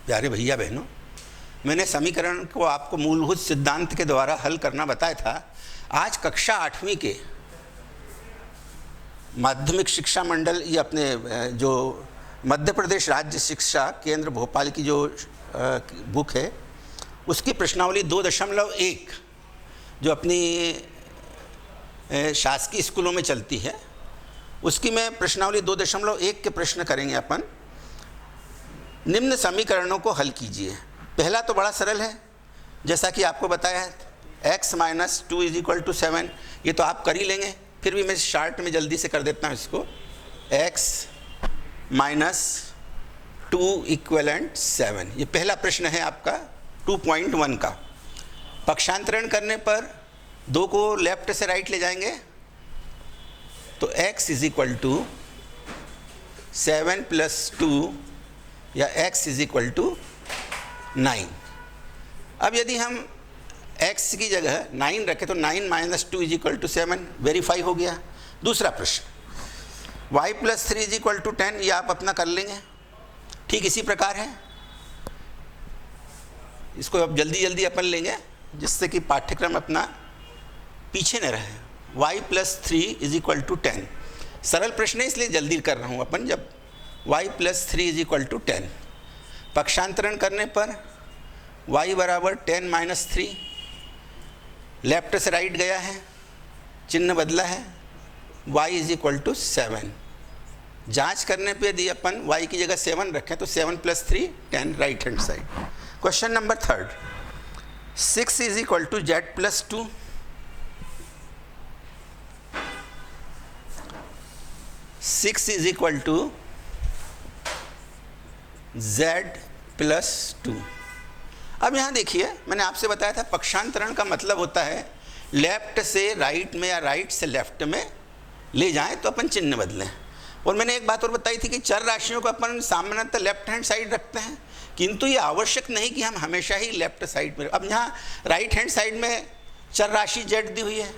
प्यारे भैया बहनों, मैंने समीकरण को आपको मूलभूत सिद्धांत के द्वारा हल करना बताया था। आज कक्षा 8वीं के माध्यमिक शिक्षा मंडल ये अपने जो मध्य प्रदेश राज्य शिक्षा केंद्र भोपाल की जो बुक है उसकी प्रश्नावली 2.1 जो अपनी शासकीय स्कूलों में चलती है उसकी मैं प्रश्नावली 2.1 के प्रश्न करेंगे अपन। निम्न समीकरणों को हल कीजिए। पहला तो बड़ा सरल है, जैसा कि आपको बताया है x - 2 = 7। ये तो आप कर ही लेंगे, फिर भी मैं शार्ट में जल्दी से कर देता हूँ इसको। x - 2 = 7। ये पहला प्रश्न है आपका 2.1 का। पक्षांतरण करने पर 2 को लेफ्ट से राइट ले जाएंगे तो x = 7 + 2 या x = 9। अब यदि हम x की जगह 9 रखें तो 9 - 2 = 7 वेरीफाई हो गया। दूसरा प्रश्न y + 3 = 10, ये आप अपना कर लेंगे। ठीक इसी प्रकार है, इसको अब जल्दी जल्दी अपन लेंगे जिससे कि पाठ्यक्रम अपना पीछे न रहे। y + 3 = 10 सरल प्रश्न है इसलिए जल्दी कर रहा हूँ अपन। जब y + 3 = 10 पक्षांतरण करने पर y = 10 - 3, लेफ्ट से राइट गया है, चिन्ह बदला है, y = 7। जांच करने पे यदि अपन y की जगह 7 रखें तो 7 + 3 10 right hand side. Question number 3, 6 = z + 2। 6 = z + 2। अब यहाँ देखिए, मैंने आपसे बताया था पक्षांतरण का मतलब होता है लेफ्ट से राइट में या राइट से लेफ्ट में ले जाएं तो अपन चिन्ह बदलें। और मैंने एक बात और बताई थी कि चर राशियों को अपन सामान्यतः लेफ्ट हैंड साइड रखते हैं, किंतु ये आवश्यक नहीं कि हम हमेशा ही लेफ्ट साइड में। अब यहाँ राइट हैंड साइड में चर राशि z दी हुई है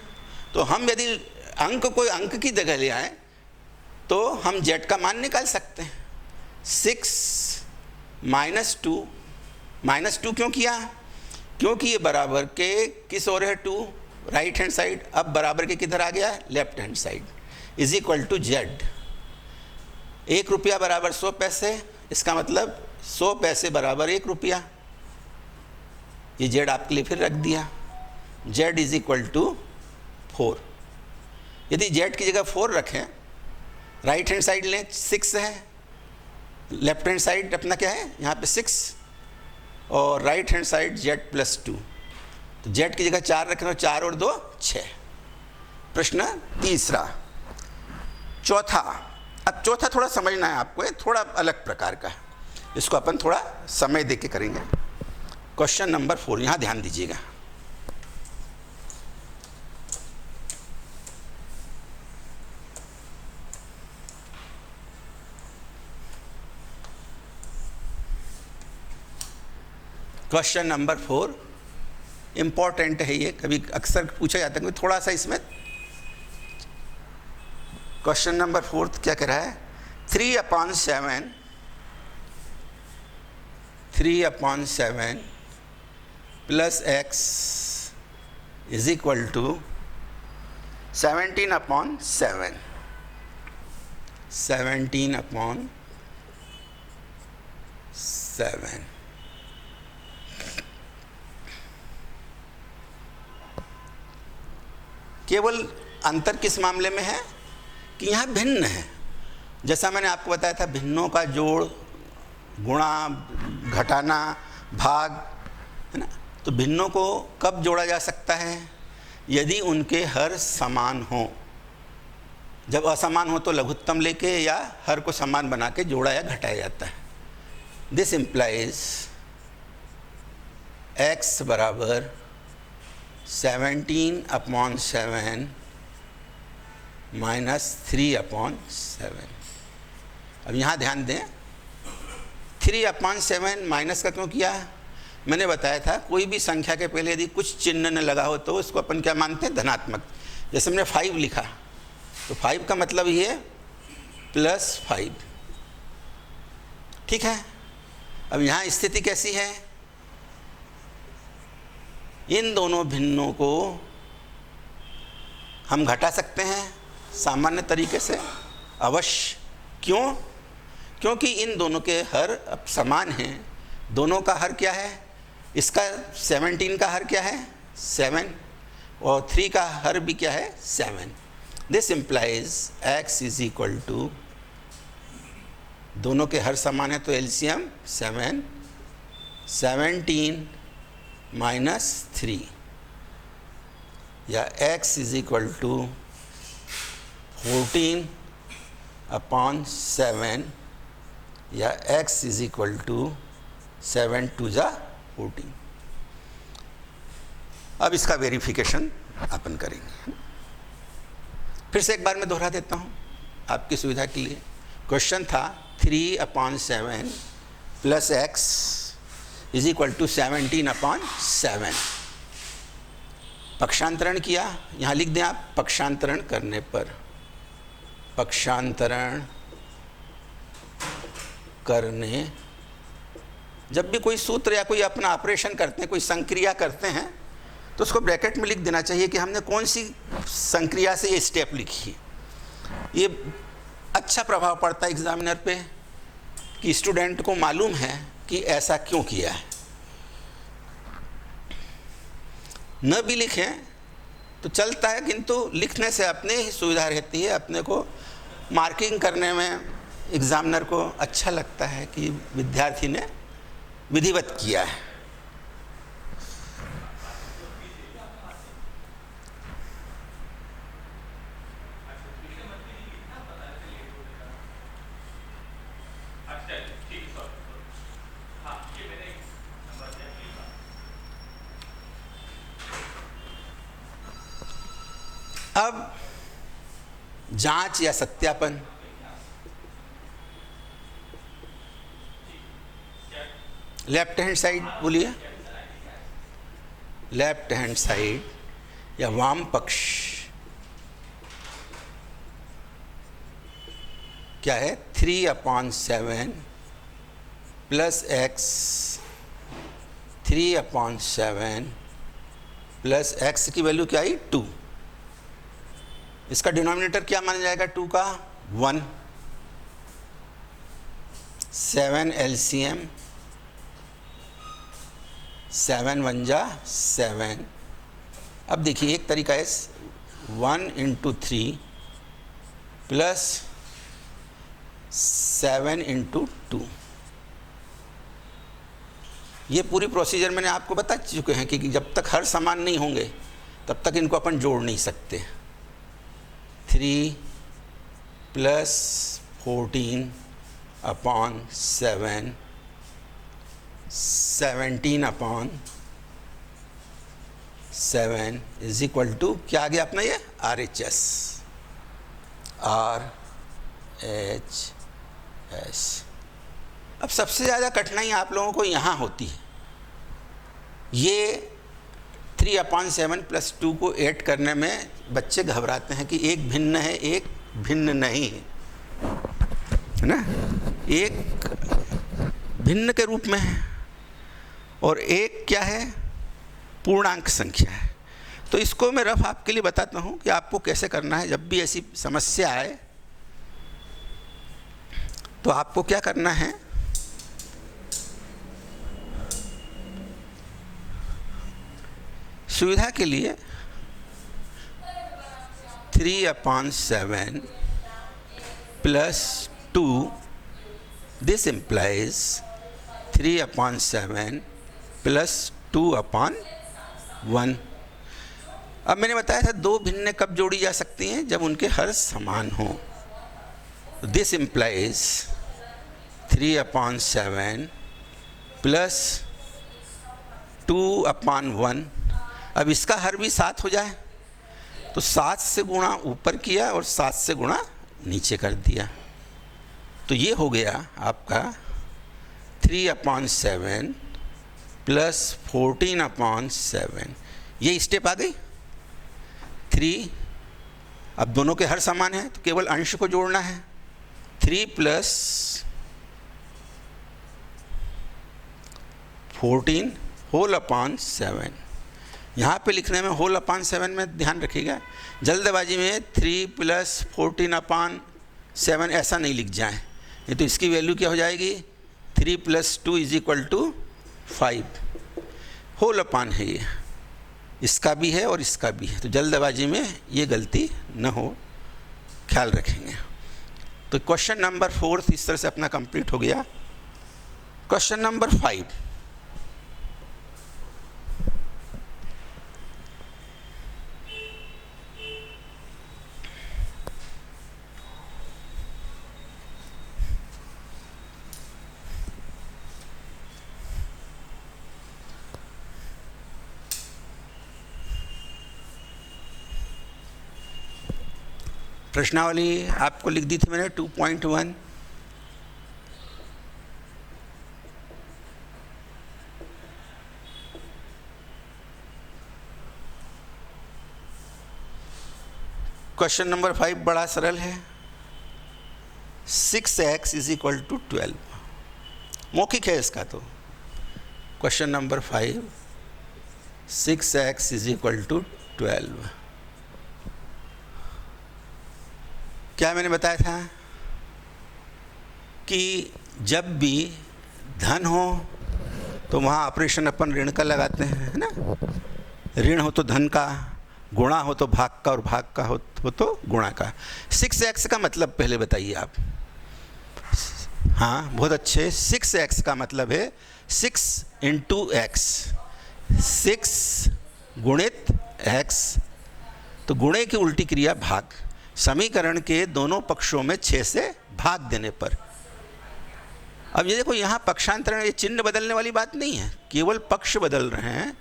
तो हम यदि अंक कोई अंक की जगह ले आएँ तो हम z का मान निकाल सकते हैं। 6 - 2 -2 क्यों किया? क्योंकि ये बराबर के किस ओर है 2 राइट हैंड साइड, अब बराबर के किधर आ गया लेफ्ट हैंड साइड, = z। 1 रुपया बराबर 100 पैसे, इसका मतलब 100 पैसे बराबर 1 रुपया। ये z आपके लिए फिर रख दिया। z = 4। यदि z की जगह 4 रखें, राइट हैंड साइड लें 6 है, लेफ्ट हैंड साइड अपना क्या है यहाँ पे 6 और राइट हैंड साइड z + 2, तो z की जगह 4 रखें तो 4 और 2 6। प्रश्न तीसरा। चौथा, अब चौथा थोड़ा समझना है आपको, थोड़ा अलग प्रकार का है, इसको अपन थोड़ा समय दे के करेंगे। क्वेश्चन नंबर 4, यहाँ ध्यान दीजिएगा। क्वेश्चन नंबर 4 इम्पॉर्टेंट है, ये कभी अक्सर पूछा जाता है, थोड़ा सा इसमें। क्वेश्चन नंबर 4 क्या कह रहा है? 3/7 प्लस x = 17/7। 17/7। केवल अंतर किस मामले में है कि यहाँ भिन्न है। जैसा मैंने आपको बताया था भिन्नों का जोड़, गुणा, घटाना, भाग, है ना। तो भिन्नों को कब जोड़ा जा सकता है? यदि उनके हर समान हो। जब असमान हो तो लघुत्तम लेके या हर को समान बना के जोड़ा या घटाया जाता है। This implies x = 17/7 - 3/7। अब यहाँ ध्यान दें, 3/7 माइनस का क्यों किया? मैंने बताया था कोई भी संख्या के पहले यदि कुछ चिन्ह न लगा हो तो उसको अपन क्या मानते हैं? धनात्मक। जैसे हमने 5 लिखा तो 5 का मतलब ये +5, ठीक है। अब यहाँ स्थिति कैसी है, इन दोनों भिन्नों को हम घटा सकते हैं सामान्य तरीके से, अवश्य। क्यों? क्योंकि इन दोनों के हर अब समान हैं। दोनों का हर क्या है, इसका 17 का हर क्या है, 7, और 3 का हर भी क्या है, 7। This implies x is equal to, दोनों के हर समान है तो एलसीएम 7, 17 माइनस 3, या x is equal to 14 upon 7, या x इज इक्वल टू 7 2 जा 14। अब इसका वेरिफिकेशन अपन करेंगे। फिर से एक बार मैं दोहरा देता हूँ आपकी सुविधा के लिए। क्वेश्चन था 3/7 plus x is equal to 17/7। पक्षांतरण किया, यहाँ लिख दें आप, पक्षांतरण करने पर, पक्षांतरण करने, जब भी कोई सूत्र या कोई अपना ऑपरेशन करते हैं, कोई संक्रिया करते हैं, तो उसको ब्रैकेट में लिख देना चाहिए कि हमने कौन सी संक्रिया से ये स्टेप लिखी है। ये अच्छा प्रभाव पड़ता है एग्जामिनर पे कि स्टूडेंट को मालूम है कि ऐसा क्यों किया है। न भी लिखें तो चलता है, किंतु लिखने से अपने ही सुविधा रहती है, अपने को मार्किंग करने में एग्जामिनर को अच्छा लगता है कि विद्यार्थी ने विधिवत किया है। अब जांच या सत्यापन, लेफ्ट हैंड साइड बोलिए, लेफ्ट हैंड साइड या वाम पक्ष क्या है, 3/7 प्लस x, 3/7 प्लस x की वैल्यू क्या आई, 2। इसका डिनोमिनेटर क्या माना जाएगा, 2 का 1, 7 एलसीएम, 7 1 जा 7। अब देखिए एक तरीका है 1 × 3 प्लस 7 × 2। ये पूरी प्रोसीजर मैंने आपको बता चुके हैं कि जब तक हर समान नहीं होंगे तब तक इनको अपन जोड़ नहीं सकते। 3 प्लस 14/7, 17/7 इज इक्वल टू क्या आ गया अपना ये RHS, RHS। अब सबसे ज़्यादा कठिनाई आप लोगों को यहाँ होती है, ये 3/7 प्लस 2 को ऐड करने में बच्चे घबराते हैं कि एक भिन्न है, एक भिन्न नहीं है, है ना, एक भिन्न के रूप में है और एक क्या है, पूर्णांक संख्या है। तो इसको मैं रफ आपके लिए बताता हूँ कि आपको कैसे करना है। जब भी ऐसी समस्या आए तो आपको क्या करना है, सुविधा के लिए 3/7 प्लस 2, दिस इम्प्लाइज 3/7 प्लस 2/1। अब मैंने बताया था दो भिन्न कब जोड़ी जा सकती हैं, जब उनके हर समान हों। This implies 3/7 plus 2/1। अब इसका हर भी 7 हो जाए तो 7 से गुणा ऊपर किया और 7 से गुणा नीचे कर दिया, तो ये हो गया आपका 3/7 प्लस 14/7। ये स्टेप आ गई 3। अब दोनों के हर समान है तो केवल अंश को जोड़ना है। 3 प्लस 14 होल अपॉन 7। यहाँ पे लिखने में होल अपॉन 7 में ध्यान रखिएगा, जल्दबाजी में 3 + 14 अपॉन 7 ऐसा नहीं लिख जाएं, नहीं तो इसकी वैल्यू क्या हो जाएगी, 3 + 2 = 5। होल अपॉन है ये, इसका भी है और इसका भी है, तो जल्दबाजी में ये गलती न हो, ख्याल रखेंगे। तो क्वेश्चन नंबर 4 इस तरह से अपना कंप्लीट हो गया। क्वेश्चन नंबर 5, प्रश्नावली आपको लिख दी थी मैंने 2.1। क्वेश्चन नंबर 5 बड़ा सरल है। 6x = 12, मौखिक है इसका। तो क्वेश्चन नंबर 5, 6x = 12। क्या मैंने बताया था कि जब भी धन हो तो वहाँ ऑपरेशन अपन ऋण का लगाते हैं, है ना। ऋण हो तो धन का, गुणा हो तो भाग का, और भाग का हो तो गुणा का। 6x का मतलब पहले बताइए आप। हाँ, बहुत अच्छे। 6x का मतलब है 6 × x, 6 गुणित x। तो गुणे की उल्टी क्रिया भाग। समीकरण के दोनों पक्षों में 6 से भाग देने पर। अब ये देखो, यहाँ पक्षांतरण, ये चिन्ह बदलने वाली बात नहीं है, केवल पक्ष बदल रहे हैं।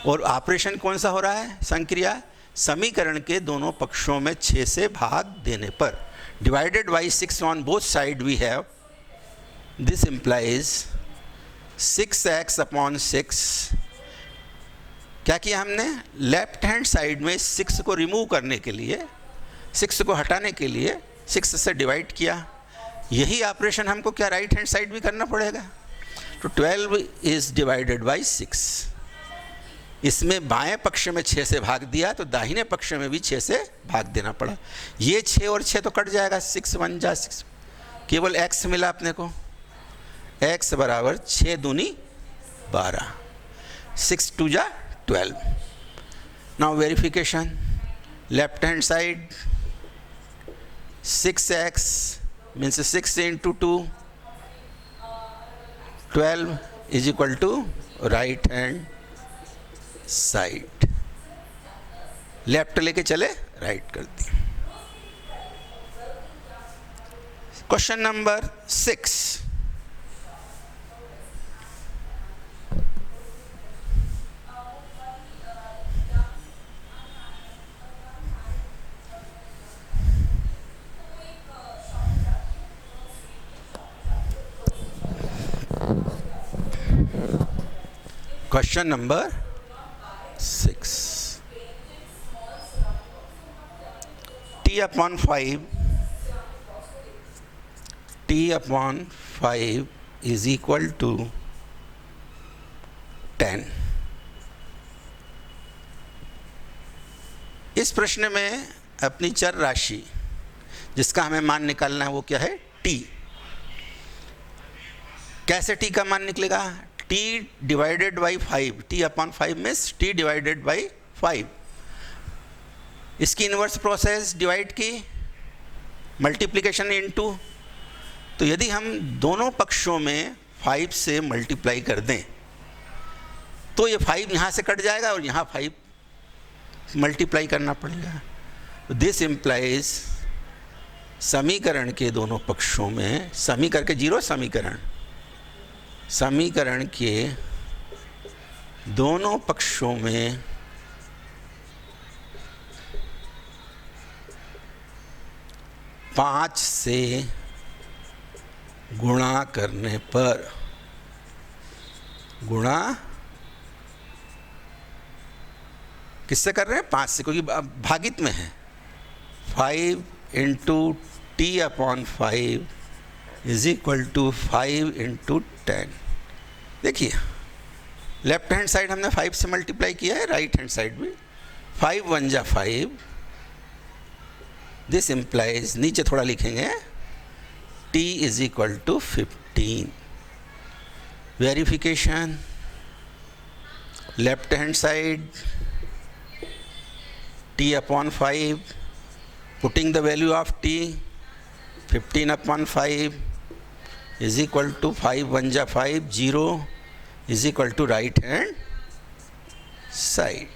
और ऑपरेशन कौन सा हो रहा है, संक्रिया। समीकरण के दोनों पक्षों में 6 से भाग देने पर। Divided by 6 on both side we have, this implies 6x / 6। क्या किया हमने, लेफ्ट हैंड साइड में 6 को रिमूव करने के लिए, 6 को हटाने के लिए 6 से डिवाइड किया। यही ऑपरेशन हमको क्या राइट हैंड साइड भी करना पड़ेगा। तो 12 इज़ डिवाइडेड बाई 6। इसमें बाएं पक्ष में 6 से भाग दिया, तो दाहिने पक्ष में भी 6 से भाग देना पड़ा। ये 6 और 6 तो कट जाएगा, 6 × 1 = 6। केवल x मिला अपने को, x = 6 दूनी 12, 6 × 2 = 12। Now verification, left hand side 6x means 6 × 2, 12 = right hand side. Left लेके चले, राइट कर दी। Question number 6, question number 6, t/5 = 10। इस प्रश्न में अपनी चर राशि जिसका हमें मान निकालना है वो क्या है, t। कैसे t का मान निकलेगा, t डिवाइडेड बाई 5, t/5 में t डिवाइडेड बाई 5। इसकी इन्वर्स प्रोसेस डिवाइड की, मल्टीप्लिकेशन इनटू। तो यदि हम दोनों पक्षों में 5 से मल्टीप्लाई कर दें तो ये 5 यहाँ से कट जाएगा और यहाँ 5 मल्टीप्लाई करना पड़ेगा। दिस इम्प्लाइज समीकरण के दोनों पक्षों में, समीकरण के 0 समीकरण के दोनों पक्षों में 5 से गुणा करने पर, गुणा किससे कर रहे हैं, 5 से, क्योंकि भागित में है। 5 × t/5 = 5 × 10। देखिए लेफ्ट हैंड साइड हमने 5 से मल्टीप्लाई किया है, राइट हैंड साइड भी 5 1 जा 5, दिस इम्प्लाइज, नीचे थोड़ा लिखेंगे t is equal to 15। Verification, left hand side t upon 5, putting the value of t 15 upon 5 is equal to 5 1 जा 5, 0 is equal to right hand side.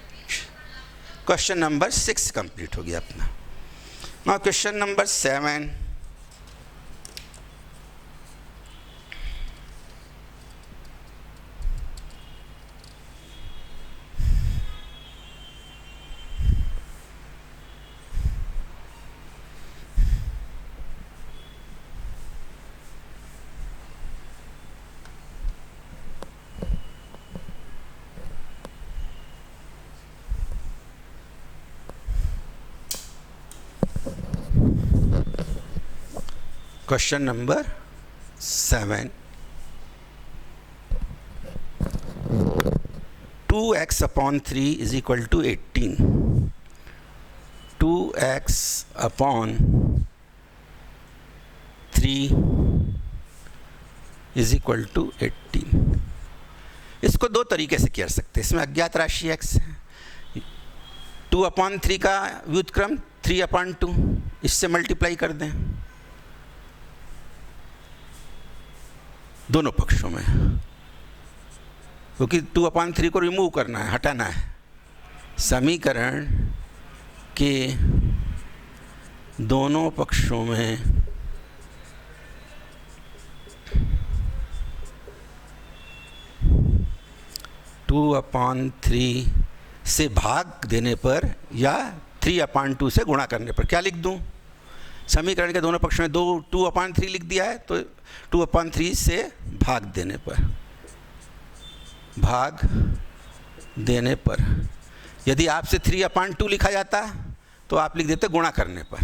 Question number 6 complete हो गया अपना। Now question number 7, question number 7, 2x upon 3 is equal to 18, 2x upon 3 is equal to 18। इसको दो तरीके से कर सकते हैं। इसमें अज्ञात राशि x है, 2 अपॉन 3 का व्युत्क्रम 3 अपॉन 2, इससे मल्टीप्लाई कर दें दोनों पक्षों में, क्योंकि 2 अपॉन 3 को रिमूव करना है, हटाना है। समीकरण के दोनों पक्षों में टू अपॉन 3 से भाग देने पर या 3 अपॉन 2 से गुणा करने पर क्या लिख दूं? समीकरण के दोनों पक्षों में 2 अपॉन 3 लिख दिया है, तो 2 अपॉन 3 से भाग देने पर यदि आपसे 3 अपॉन 2 लिखा जाता तो आप लिख देते गुणा करने पर,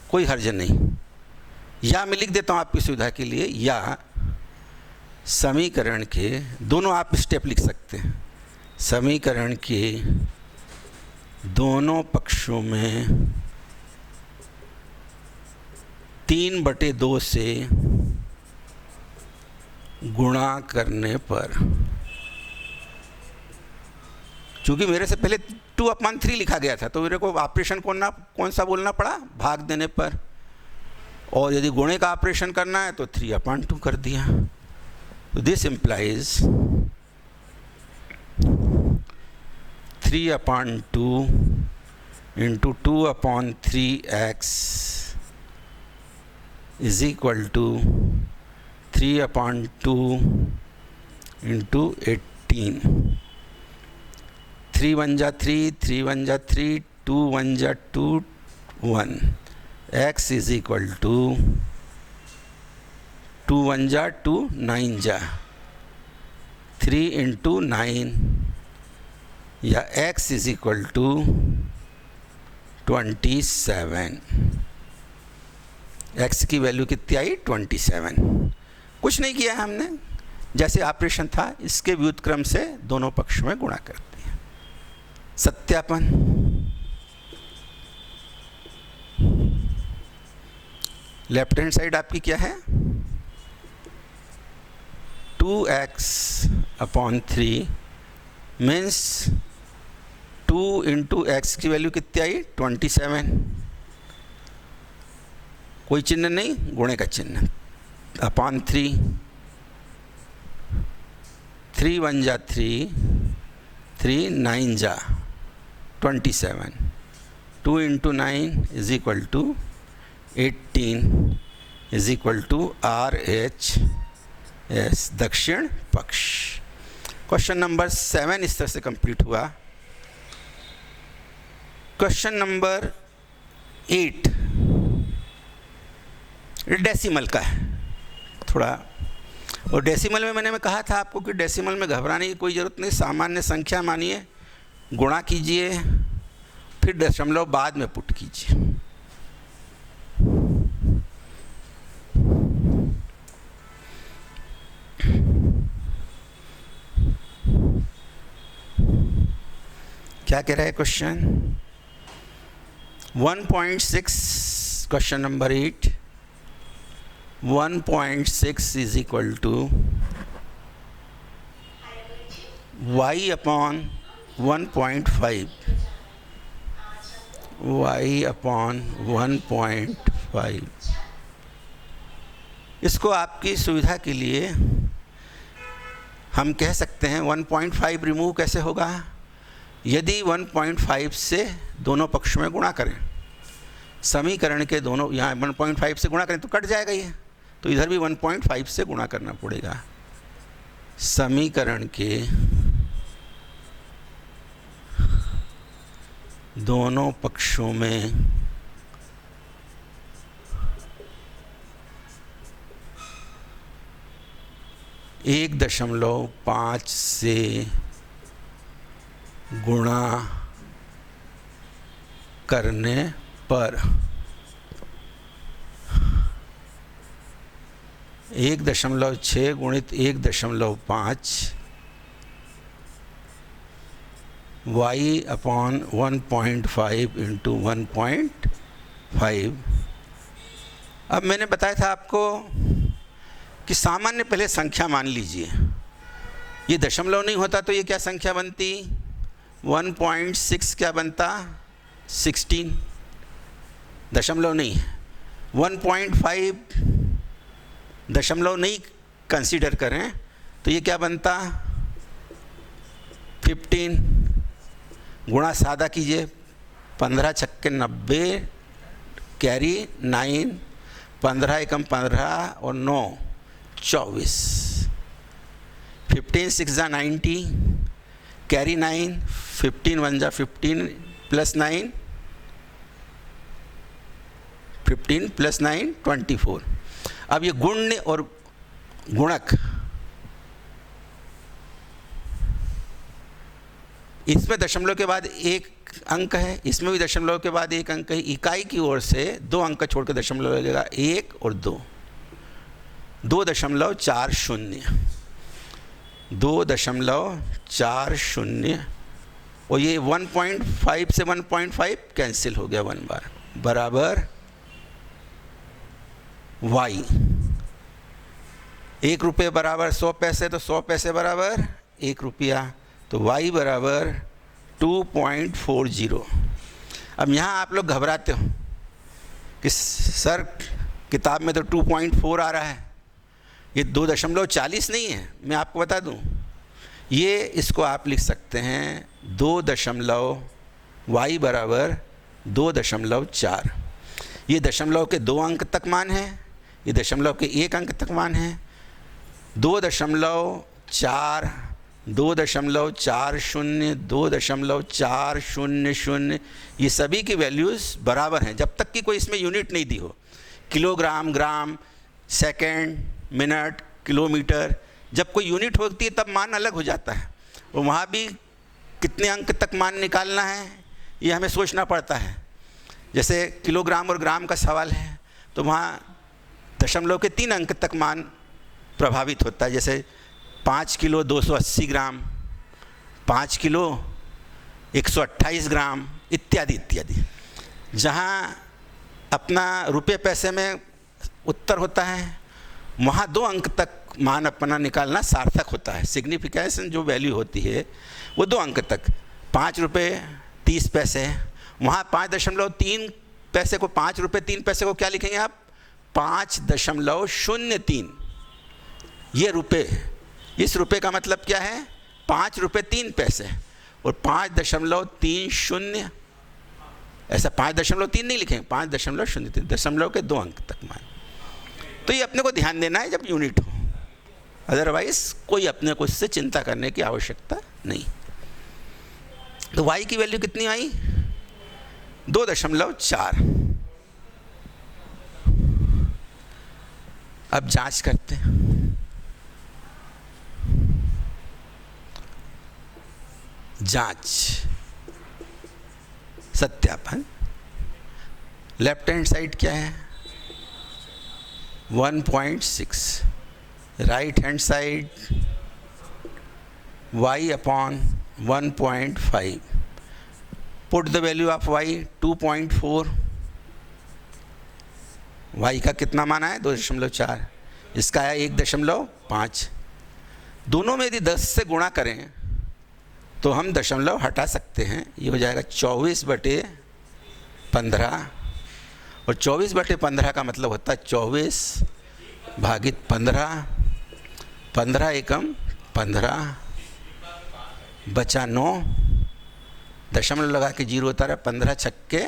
कोई हर्ज नहीं। या मैं लिख देता हूँ आपकी सुविधा के लिए, या समीकरण के दोनों आप स्टेप लिख सकते हैं। समीकरण के दोनों पक्षों में 3/2 से गुणा करने पर, चूँकि मेरे से पहले 2 अपॉन 3 लिखा गया था तो मेरे को ऑपरेशन कौन सा बोलना पड़ा? भाग देने पर। और यदि गुणे का ऑपरेशन करना है तो 3 अपॉन 2 कर दिया। तो this implies 3 upon 2 into 2 upon 3x is equal to 3 upon 2 into 18। 3 1 जा 3, 3 1 जा 3, 2 1 जा 2, 1, x इज इक्वल टू 2 1 जा 2, 9 जा 3 इंटू 9, या x is equal to 27। x की वैल्यू कितनी आई? 27। कुछ नहीं किया है हमने, जैसे ऑपरेशन था इसके व्युत्क्रम से दोनों पक्षों में गुणा कर दिया। सत्यापन, लेफ्ट हैंड साइड आपकी क्या है? 2x upon 3 means 2 into x की वैल्यू कितनी आई? 27। कोई चिन्ह नहीं, गुणे का चिन्ह, अपॉन 3, 3 1 जा 3, 3 9 जा 27, 2 into 9 is equal to 18 is equal to RH S, दक्षिण पक्ष। क्वेश्चन नंबर 7 इस तरह से कंप्लीट हुआ। क्वेश्चन नंबर 8 डेसिमल का है थोड़ा, और डेसिमल में मैं कहा था आपको कि डेसिमल में घबराने की कोई ज़रूरत नहीं। सामान्य संख्या मानिए, गुणा कीजिए, फिर दशमलव बाद में पुट कीजिए। क्या कह रहा है question? 1.6, question number 8, 1.6 is equal to y upon 1.5, y upon 1.5। इसको आपकी सुविधा के लिए हम कह सकते हैं 1.5 रिमूव कैसे होगा? यदि 1.5 से दोनों पक्षों में गुणा करें, समीकरण के दोनों, यहाँ 1.5 से गुणा करें तो कट जाएगा ये, तो इधर भी 1.5 से गुणा करना पड़ेगा। समीकरण के दोनों पक्षों में 1.5 से गुणा करने पर 1.6 गुणित 1.5 y अपॉन 1.5 इंटू 1.5। अब मैंने बताया था आपको कि सामान्य पहले संख्या मान लीजिए। ये दशमलव नहीं होता तो ये क्या संख्या बनती? 1.6 क्या बनता? 16। दशमलव नहीं है। 1.5 दशमलव नहीं कंसीडर करें तो ये क्या बनता? 15। गुणा सादा कीजिए, 15 छक्के 90, कैरी 9, 15 एकम 15 और 9 24। 15 6 जा 90, कैरी 9, 15 1 जा 15 प्लस 9, 15 प्लस 9 24। अब ये गुण्य और गुणक, इसमें दशमलव के बाद एक अंक है, इसमें भी दशमलव के बाद एक अंक है। इकाई की ओर से 2 अंक छोड़कर दशमलव लगेगा, 1 और 2, 2.40, 2.40 और ये 1.5 से 1.5 कैंसिल हो गया 1 बार, बराबर y। 1 रुपये बराबर 100 पैसे, तो 100 पैसे बराबर 1 रुपया, तो y बराबर 2.40। अब यहाँ आप लोग घबराते हो कि सर किताब में तो 2.4 आ रहा है, ये 2.40 नहीं है। मैं आपको बता दूँ, ये इसको आप लिख सकते हैं 2. y बराबर 2.4। ये दशमलव के 2 अंक तक मान है, ये दशमलव के 1 अंक तक मान है। 2.4, 2.40, 2.400, ये सभी की वैल्यूज़ बराबर हैं जब तक कि कोई इसमें यूनिट नहीं दी हो। किलोग्राम, ग्राम, सेकंड, मिनट, किलोमीटर, जब कोई यूनिट होती है तब मान अलग हो जाता है, और वहाँ भी कितने अंक तक मान निकालना है ये हमें सोचना पड़ता है। जैसे किलोग्राम और ग्राम का सवाल है तो वहाँ दशमलव के 3 अंक तक मान प्रभावित होता है। जैसे 5 किलो 280 ग्राम, 5 किलो 128 ग्राम, इत्यादि इत्यादि। जहाँ अपना रुपये पैसे में उत्तर होता है वहाँ 2 अंक तक मान अपना निकालना सार्थक होता है। सिग्निफिकेशन जो वैल्यू होती है वो 2 अंक तक। 5 रुपये 30 पैसे, वहाँ 5.3 पैसे को, 5 रुपये 3 पैसे को क्या लिखेंगे आप? 5.03। ये रुपये, इस रुपये का मतलब क्या है? 5 रुपये 3 पैसे, और 5.30, ऐसा 5.3 नहीं लिखेंगे, 5.03, दशमलव के 2 अंक तक मान। तो ये अपने को ध्यान देना है जब यूनिट हो, अदरवाइज कोई अपने को इससे चिंता करने की आवश्यकता नहीं। तो y की वैल्यू कितनी आई? 2.4। अब जांच करते हैं। जांच, सत्यापन। लेफ्ट हैंड साइड क्या है? 1.6। Right hand side y upon 1.5। Put the value of y 2.4, y का कितना माना है 2.4, इसका आया 1.5। दोनों में यदि 10 से गुणा करें तो हम दशमलव हटा सकते हैं, ये हो जाएगा 24/15, और 24/15 का मतलब होता है 24/15, 15 एकम 15, बचा 9, दशमलव लगा के 0 उतारा, 15 छक्के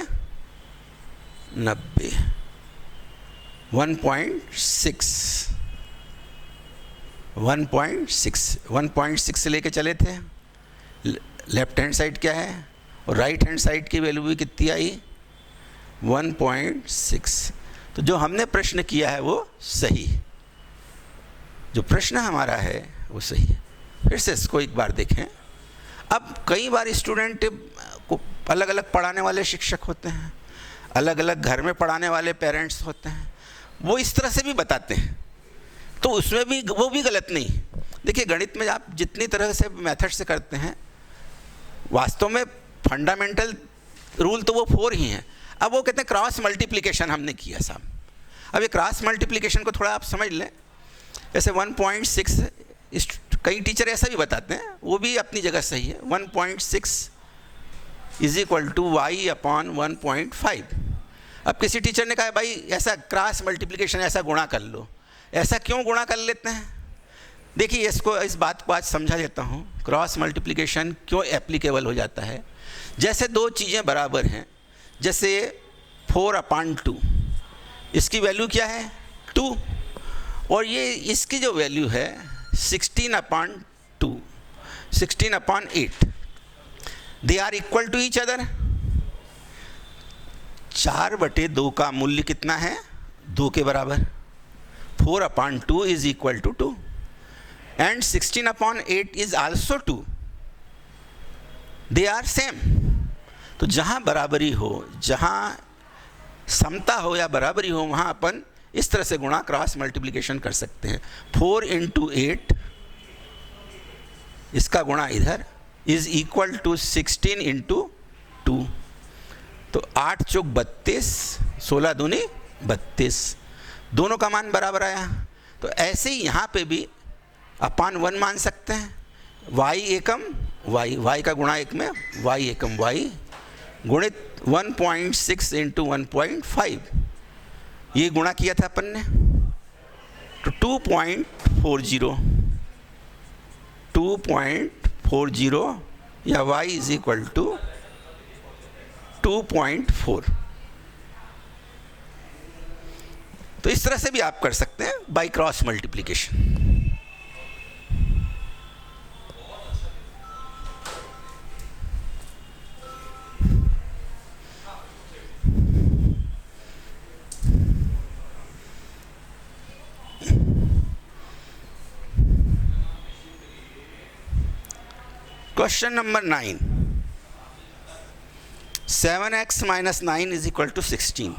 90, 1.6 से लेके चले थे। लेफ्ट हैंड साइड क्या है और राइट हैंड साइड की वैल्यू भी कितनी आई 1.6। तो जो हमने प्रश्न किया है वो सही, जो प्रश्न हमारा है वो सही है। फिर से इसको एक बार देखें। अब कई बार स्टूडेंट को अलग अलग पढ़ाने वाले शिक्षक होते हैं, अलग अलग घर में पढ़ाने वाले पेरेंट्स होते हैं, वो इस तरह से भी बताते हैं, तो उसमें भी वो भी गलत नहीं। देखिए गणित में आप जितनी तरह से मेथड से करते हैं, वास्तव में फंडामेंटल रूल तो वो 4 ही हैं। अब वो कहते हैं क्रॉस मल्टीप्लिकेशन हमने किया साहब। अब ये क्रॉस मल्टीप्लिकेशन को थोड़ा आप समझ लें। जैसे 1.6, कई टीचर ऐसा भी बताते हैं, वो भी अपनी जगह सही है। 1.6 = y/1.5। अब किसी टीचर ने कहा भाई ऐसा क्रॉस मल्टीप्लिकेशन ऐसा गुणा कर लो, ऐसा क्यों गुणा कर लेते हैं? देखिए इस बात को आज समझा देता हूँ, क्रॉस मल्टीप्लिकेशन क्यों एप्लीकेबल हो जाता है। जैसे दो चीज़ें बराबर हैं, जैसे 4/2, इसकी वैल्यू क्या है 2, और ये इसकी जो वैल्यू है 16/2, 16/8, they are equal to each other. 4/2 का मूल्य कितना है 2 के बराबर, 4/2 is equal to 2 and 16/8 is also 2, they are same। तो जहाँ बराबरी हो, जहाँ समता हो या बराबरी हो, वहाँ अपन इस तरह से गुणा क्रॉस मल्टीप्लिकेशन कर सकते हैं। 4 × 8, इसका गुणा इधर इज इक्वल टू 16 × 2, तो 8 चौक 32, 16 दूनी 32, दोनों का मान बराबर आया। तो ऐसे ही यहाँ पे भी अपान 1 मान सकते हैं, y एकम y का गुणा 1 में y एकम y गुणित 1.6 × 1.5, ये गुणा किया था अपन ने, तो 2.40 या y = 2.4। तो इस तरह से भी आप कर सकते हैं by cross multiplication. Question number 9, 7x - 9 = 16।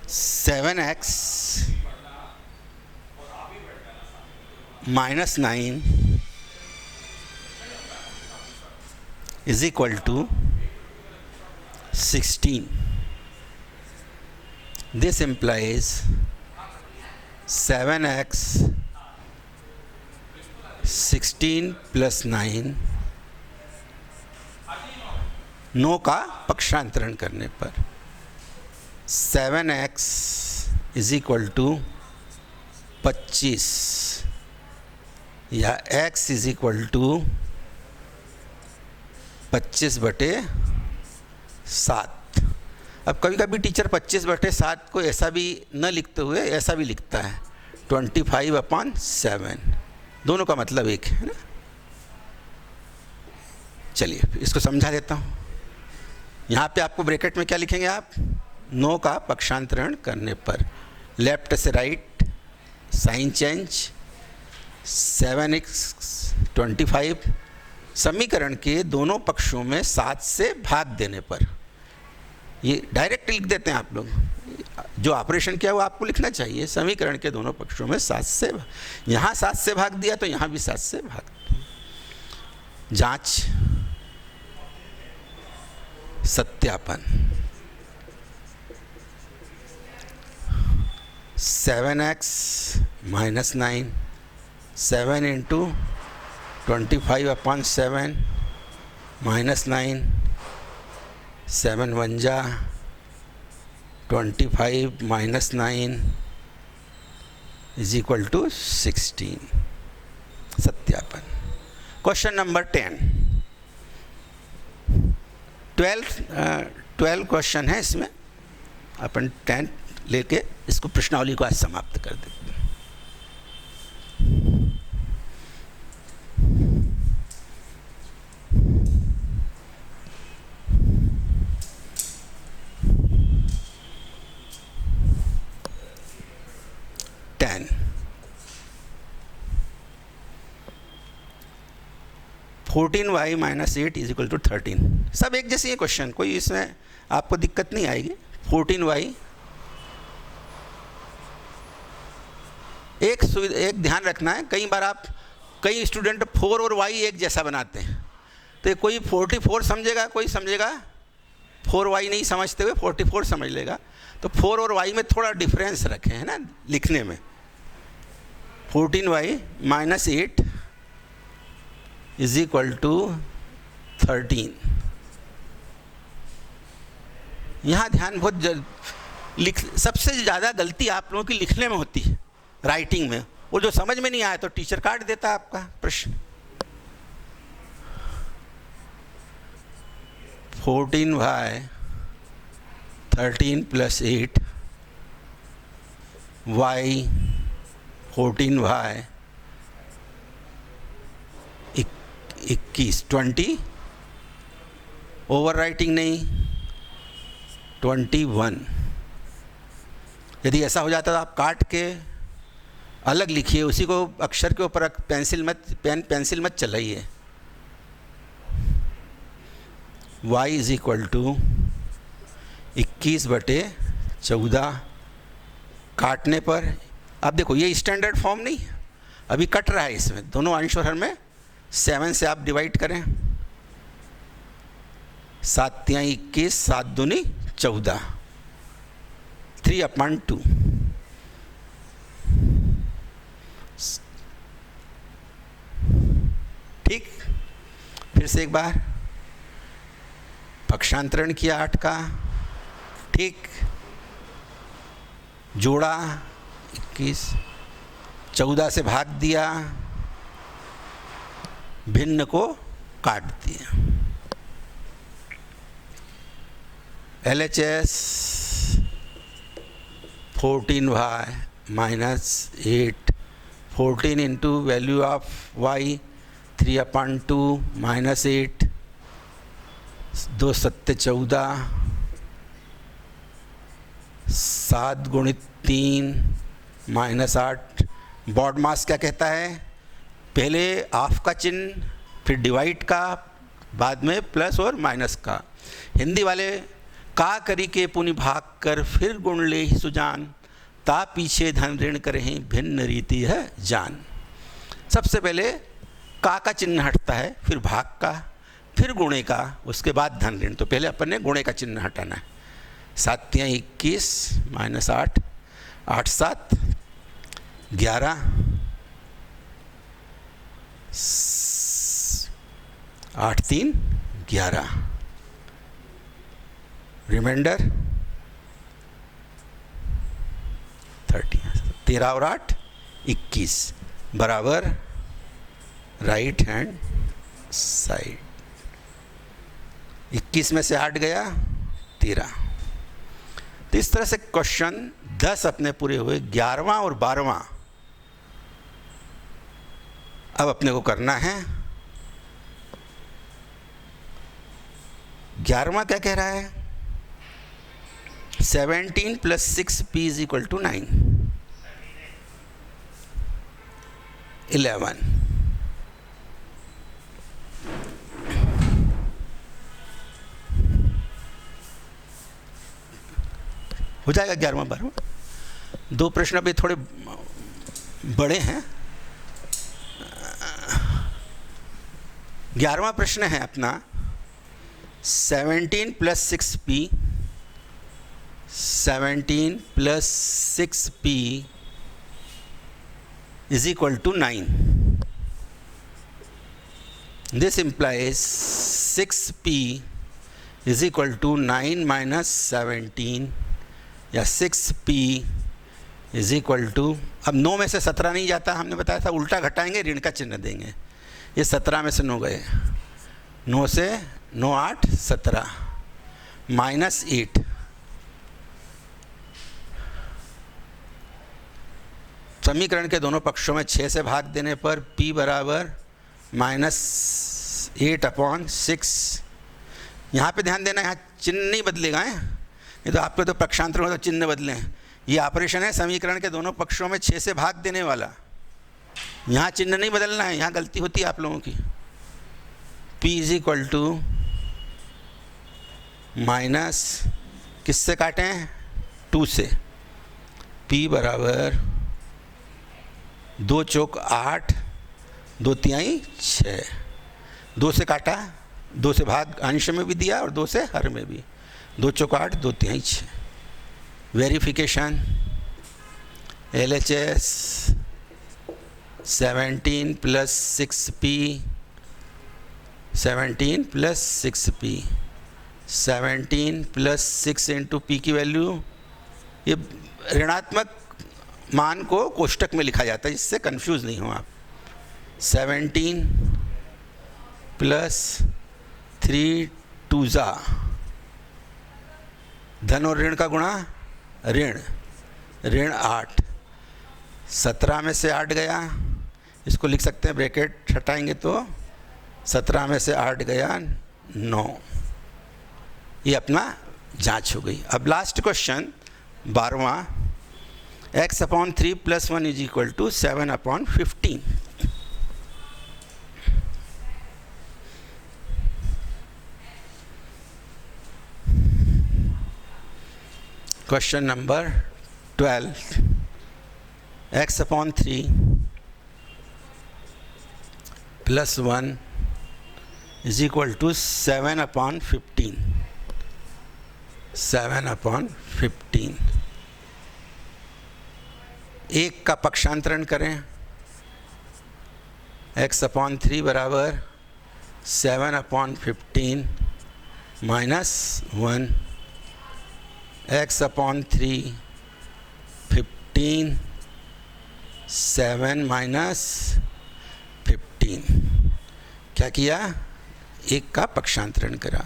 (7x - 9) is equal to 16. This implies 7x 16 + 9, 9 का पक्षांतरण करने पर 7x = 25 या x = 25/7। अब कभी कभी टीचर 25/7 को ऐसा भी न लिखते हुए ऐसा भी लिखता है 25/7, दोनों का मतलब एक है ना। चलिए इसको समझा देता हूँ। यहाँ पे आपको ब्रैकेट में क्या लिखेंगे आप, 9 का पक्षांतरण करने पर लेफ्ट से राइट साइन चेंज, 7x 25, समीकरण के दोनों पक्षों में 7 से भाग देने पर ये डायरेक्ट लिख देते हैं आप लोग, जो ऑपरेशन किया वो आपको लिखना चाहिए। समीकरण के दोनों पक्षों में 7 से, यहाँ 7 से भाग दिया तो यहाँ भी 7 से भाग दिया। जांच, सत्यापन। 7x - 9, 7 × 25/7 -9, 7 1 जा 25 - 9 = 16। सत्यापन। क्वेश्चन नंबर 10, 12 क्वेश्चन है इसमें, अपन 10 लेके इसको प्रश्नावली को आज समाप्त कर देते हैं। Ten 14y - 8 = 13। सब एक जैसे ये क्वेश्चन, कोई इसमें आपको दिक्कत नहीं आएगी। 14y, एक ध्यान रखना है, कई बार कई स्टूडेंट 4 और y एक जैसा बनाते हैं, तो कोई 44 समझेगा, कोई समझेगा 4y नहीं समझते हुए 44 समझ लेगा। तो 4 और y में थोड़ा डिफरेंस रखें, है ना, लिखने में। 14y - 8 = 13। यहाँ ध्यान बहुत सबसे ज़्यादा गलती आप लोगों की लिखने में होती है, राइटिंग में। वो जो समझ में नहीं आया तो टीचर काट देता आपका प्रश्न। 14y 13 + 8 y 14y 21 20, over writing नहीं, 21। यदि ऐसा हो जाता तो आप काट के अलग लिखिए, उसी को अक्षर के ऊपर पेंसिल मत चलाइए। y = 21/14 काटने पर, अब देखो ये स्टैंडर्ड फॉर्म नहीं, अभी कट रहा है इसमें, दोनों अंश और हर में 7 से आप डिवाइड करें। 7 × 21, 7 दूनी 14, 3/2। ठीक, फिर से एक बार पक्षांतरण किया 8 का, ठीक, जोड़ा 21, 14 से भाग दिया, भिन्न को काट दिया। LHS 14y - 8, 14 into value of y 3/2 - 8, 2 7 14, 7 × 3 - 8। Baud मास क्या कहता है, पहले ऑफ का चिन्ह, फिर डिवाइड का, बाद में प्लस और माइनस का। हिंदी वाले का करी के पुनि भाग कर फिर गुण ले ही सुजान, ता पीछे धन ऋण करें भिन्न रीति है जान। सबसे पहले का चिन्ह हटता है, फिर भाग का, फिर गुणे का, उसके बाद धन ऋण। तो पहले अपन ने गुणे का चिन्ह हटाना है। 7 × 21 - 8, 8 7 11, 8 3 11, रिमाइंडर 30, 13 और 8 21 बराबर राइट हैंड साइड। 21 में से 8 गया 13। तो इस तरह से क्वेश्चन 10 अपने पूरे हुए। 11वां और 12वां अब अपने को करना है। 11वां क्या कह रहा है, 17 + 6p = 9, 11। हो जाएगा 11वां 12वां। 2 प्रश्न अभी थोड़े बड़े हैं। 11वां प्रश्न है अपना 17 + 6p 17 + 6p = 9. This implies 6p = 9 - 17 या 6p = अब 9 में से 17 नहीं जाता, हमने बताया था उल्टा घटाएंगे, ऋण का चिन्ह देंगे। ये 17 में से 9 गए, 9 से 9 8 17 -8 समीकरण के दोनों पक्षों में 6 से भाग देने पर p बराबर -8/6। यहाँ पे ध्यान देना, यहाँ चिन्ह नहीं बदलेगा है, ये तो आपको तो पक्षांतर में तो चिन्ह बदलें। ये ऑपरेशन है समीकरण के दोनों पक्षों में 6 से भाग देने वाला, यहाँ चिन्ह नहीं बदलना है, यहाँ गलती होती है आप लोगों की। p = माइनस किससे काटें, 2 से। p बराबर 2 चौक 8 2 तिहाई 6, 2 से काटा, 2 से भाग अंश में भी दिया और 2 से हर में भी, 2 चौक 8 2 तिहाई 6। Verification LHS 17 + 6p 17 + 6p 17 + 6 × p की वैल्यू, ये ऋणात्मक मान को कोष्टक में लिखा जाता है, इससे कंफ्यूज नहीं हो आप। 17 + 3 2 धन और ऋण का गुणा, ऋण 8, 17 में से 8 गया, इसको लिख सकते हैं, ब्रैकेट हटाएंगे तो 17 में से 8 गया 9। ये अपना जांच हो गई। अब लास्ट क्वेश्चन 12वां, x/3 + 1 = 7/15। Question number 12, x/3 + 1 = 7/15। 7/15 1 का पक्षांतरण करें, x/3 बराबर 7/15 -1, x/3 15 7 - 15। क्या किया, 1 का पक्षांतरण करा।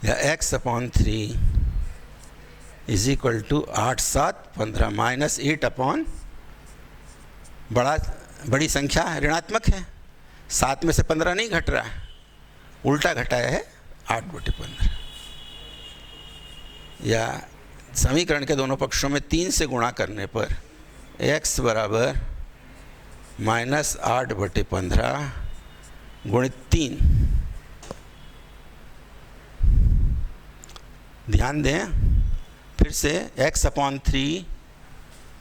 या x/3 = 8 7 15 -8 बड़ी संख्या ऋणात्मक है, 7 में से 15 नहीं घट रहा है, उल्टा घटाया है 8/15। या समीकरण के दोनों पक्षों में 3 से गुणा करने पर x बराबर -8/15 × 3। ध्यान दें फिर से, x/3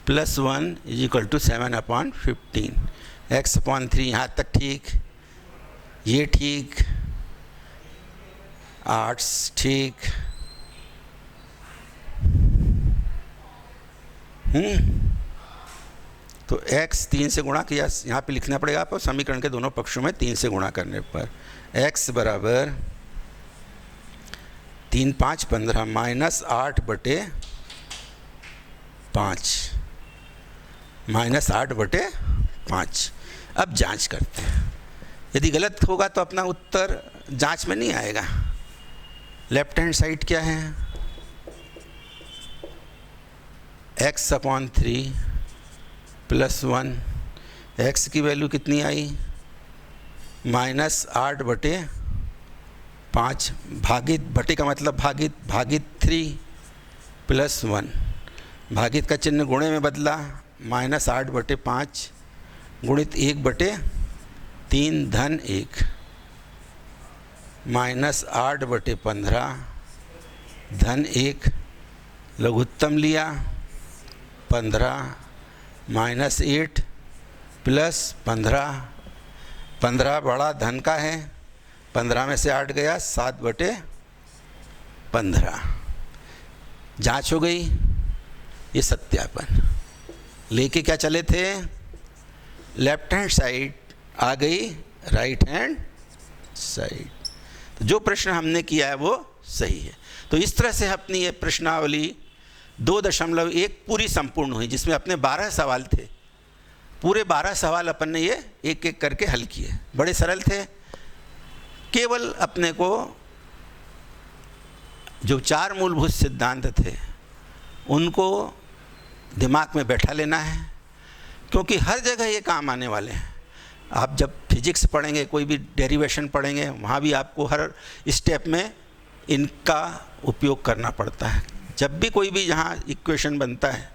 + 1 = 7/15। x/3 यहाँ तक ठीक, ये ठीक, 8 ठीक, तो x 3 से गुणा किया, यहाँ पे लिखना पड़ेगा आपको, समीकरण के दोनों पक्षों में 3 से गुणा करने पर x बराबर 3 5 15 -8/5 -8/5। अब जांच करते हैं, यदि गलत होगा तो अपना उत्तर जांच में नहीं आएगा। लेफ्ट हैंड साइड क्या है, x/3 + 1, x की वैल्यू कितनी आई, -8/5, भागित, बटे का मतलब भागित, भागित 3 + 1, भागित का चिन्ह गुणे में बदला, -8/5 गुणित 1/3 धन 1। -8/15 धन 1 लघुत्तम लिया 15 -8 प्लस 15 बड़ा धन का है, 15 में से 8 गया 7/15। जांच हो गई। ये सत्यापन लेके क्या चले थे, लेफ्ट हैंड साइड आ गई राइट हैंड साइड। तो जो प्रश्न हमने किया है वो सही है। तो इस तरह से अपनी ये प्रश्नावली 2.1 पूरी संपूर्ण हुई, जिसमें अपने 12 सवाल थे। पूरे 12 सवाल अपन ने ये एक एक करके हल किए। बड़े सरल थे। केवल अपने को जो 4 मूलभूत सिद्धांत थे उनको दिमाग में बैठा लेना है, क्योंकि हर जगह ये काम आने वाले हैं। आप जब फिजिक्स पढ़ेंगे, कोई भी डेरिवेशन पढ़ेंगे, वहाँ भी आपको हर स्टेप में इनका उपयोग करना पड़ता है। जब भी कोई भी यहाँ इक्वेशन बनता है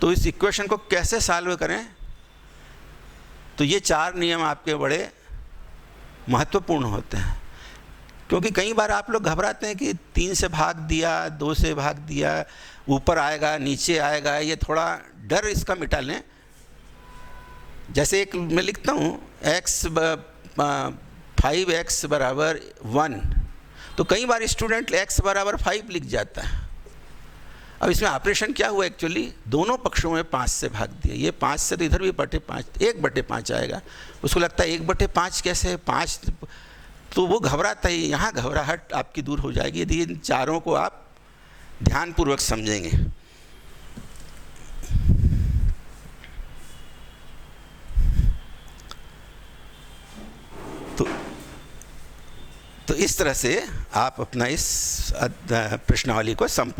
तो इस इक्वेशन को कैसे सॉल्व करें, तो ये 4 नियम आपके बड़े महत्वपूर्ण होते हैं। क्योंकि कई बार आप लोग घबराते हैं कि 3 से भाग दिया, 2 से भाग दिया, ऊपर आएगा नीचे आएगा, ये थोड़ा डर इसका मिटा लें। जैसे एक मैं लिखता हूँ x 5x = 1, तो कई बार स्टूडेंट x = 5 लिख जाता है। अब इसमें ऑपरेशन क्या हुआ, एक्चुअली दोनों पक्षों में 5 से भाग दिया। ये 5 से तो इधर भी 1/5 आएगा। उसको लगता है 1/5 कैसे है, 5, तो वो घबराता है। यहाँ घबराहट आपकी दूर हो जाएगी यदि इन चारों को आप ध्यानपूर्वक समझेंगे। तो इस तरह से आप अपना इस प्रश्नावली को संपूर्ण